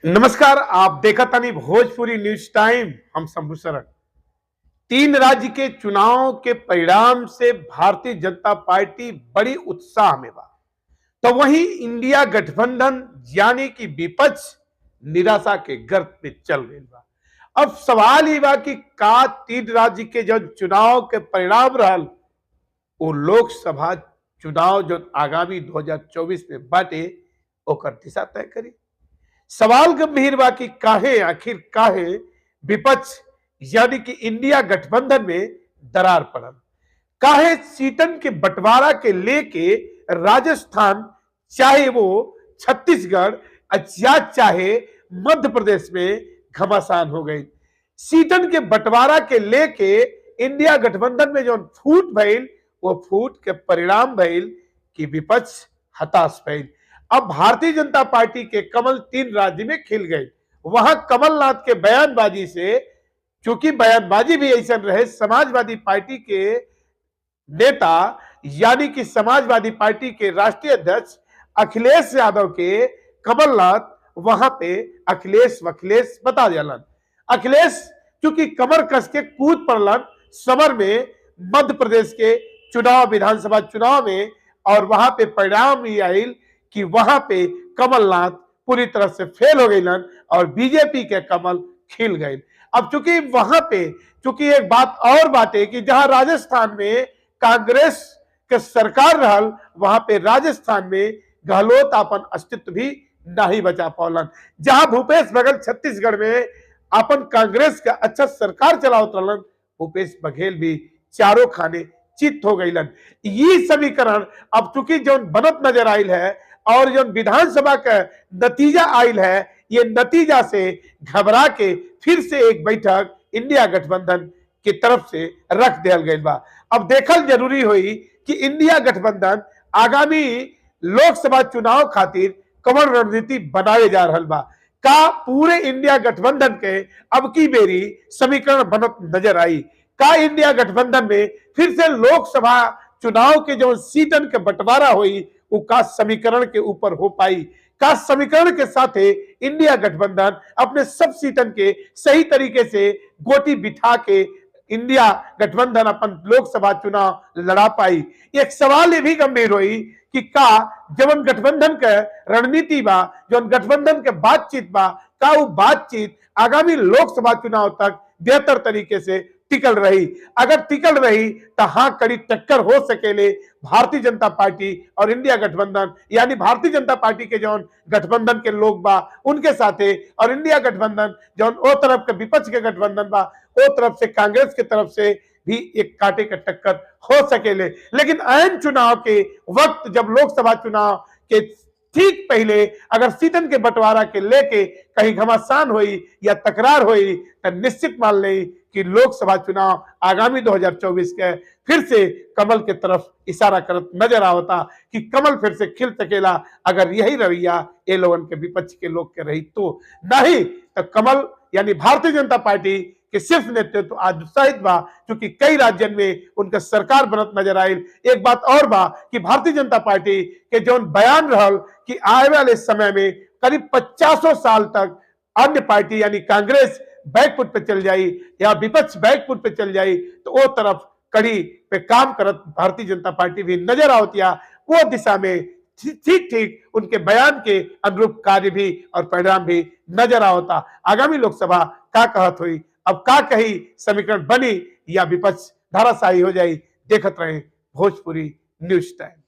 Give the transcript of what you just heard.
नमस्कार, आप देखा तानी भोजपुरी न्यूज टाइम। हम शंभू शरण। 3 राज्य के चुनाव के परिणाम से भारतीय जनता पार्टी बड़ी उत्साह में बा, तो वहीं इंडिया गठबंधन यानी कि विपक्ष निराशा के गर्त में चल गई बा। अब सवाल ही बा कि का 3 राज्य के जो चुनाव के परिणाम रहल वो लोकसभा चुनाव जो आगामी 2024 में बाटे ओकर दिशा तय करी। सवाल गंभीर बा कि आखिर काहे विपक्ष यानी कि इंडिया गठबंधन में दरार पड़ल। काहे सीटन के बंटवारा के लेके राजस्थान चाहे वो छत्तीसगढ़ या चाहे मध्य प्रदेश में घमासान हो गई। सीटन के बंटवारा के लेके इंडिया गठबंधन में जो फूट भइल वो फूट के परिणाम भइल कि विपक्ष हताश भइल। अब भारतीय जनता पार्टी के कमल 3 राज्य में खिल गई। वहां कमलनाथ के बयानबाजी से, चूंकि बयानबाजी भी ऐसा रहे, समाजवादी पार्टी के नेता यानी कि समाजवादी पार्टी के राष्ट्रीय अध्यक्ष अखिलेश यादव के कमलनाथ वहां पे अखिलेश वखिलेश बता दिलन। अखिलेश चूंकि कमर कस के कूद पड़लन समर में मध्य प्रदेश के चुनाव, विधानसभा चुनाव में, और वहां पे परिणाम ये आयल कि वहां पे कमलनाथ पूरी तरह से फेल हो गई और बीजेपी के कमल खिल गए। अब चूंकि वहां पे एक बात और बात है कि जहां राजस्थान में कांग्रेस के सरकार रहल, वहां पे राजस्थान में गहलोत अपन अस्तित्व भी नहीं बचा पौलन। जहां भूपेश बघेल छत्तीसगढ़ में अपन कांग्रेस का अच्छा सरकार चलावत रहलन, भूपेश बघेल भी चारों खाने चित हो गई। ये समीकरण अब चूंकि जो बनत नजर आयल है और जो विधानसभा का नतीजा आयल है, ये नतीजा से घबरा के फिर से एक बैठक इंडिया गठबंधन की तरफ से रख दिया गई बा। अब देखल जरूरी हुई कि इंडिया गठबंधन आगामी लोकसभा चुनाव खातिर कमल रणनीति बनावे जा रहा बा। का पूरे इंडिया गठबंधन के अब की बेरी समीकरण बनत नजर आई? का इंडिया गठबंधन में फिर से लोकसभा चुनाव के जो सीटन के बंटवारा हुई वो का समीकरण के ऊपर हो पाई? का समीकरण के साथ इंडिया गठबंधन अपने सब सीटन के सही तरीके से गोटी बिठा के इंडिया गठबंधन अपन लोकसभा चुनाव लड़ा पाई? एक सवाल ये भी गंभीर हुई कि का जवन गठबंधन के रणनीति बा, जवन गठबंधन के बातचीत बा, का वो बातचीत आगामी लोकसभा चुनाव तक बेहतर तरीके से टिकल रही? अगर टिकल रही तो हाँ कड़ी टक्कर हो सकेले भारतीय जनता पार्टी और इंडिया गठबंधन, यानी भारतीय जनता पार्टी के जो गठबंधन के लोग बा उनके साथे, और इंडिया गठबंधन जो ओ तरफ के विपक्ष के गठबंधन बा ओ तरफ से कांग्रेस के तरफ से भी एक कांटे का टक्कर हो सकेले। लेकिन ऐन चुनाव के वक्त जब लोकसभा चुनाव के ठीक पहले अगर सीटन के बंटवारा के लेके कहीं घमासान हुई या तकरार हुई तो निश्चित मान लें कि लोकसभा चुनाव आगामी 2024 के फिर से कमल के तरफ इशारा करत नजर आवता कि कमल फिर से खिल सकेला। अगर यही रवैया ये लोगन के विपक्ष के लोग के रही तो नहीं तो कमल यानी भारतीय जनता पार्टी के सिर्फ नेतृत्व आज उत्साहित बा, क्योंकि कई राज्यों में उनका सरकार बनत नजर आई। एक बात और बा कि भारतीय जनता पार्टी के जो बयान रहल कि आने वाले समय में करीब 50 साल तक अन्य पार्टी यानी कांग्रेस बैकफुट पे चल जाई या विपक्ष बैकफुट पे चल जाई, तो वो तरफ कड़ी पे काम करत भारतीय जनता पार्टी भी नजर आवतिया। वो दिशा में ठीक ठीक उनके बयान के अनुरूप कार्य भी और परिणाम भी नजर आवता। आगामी लोकसभा का कहत हुई, अब का कही समीकरण बनी या विपक्ष धाराशाही हो जाए? देखत रहे भोजपुरी न्यूज टाइम।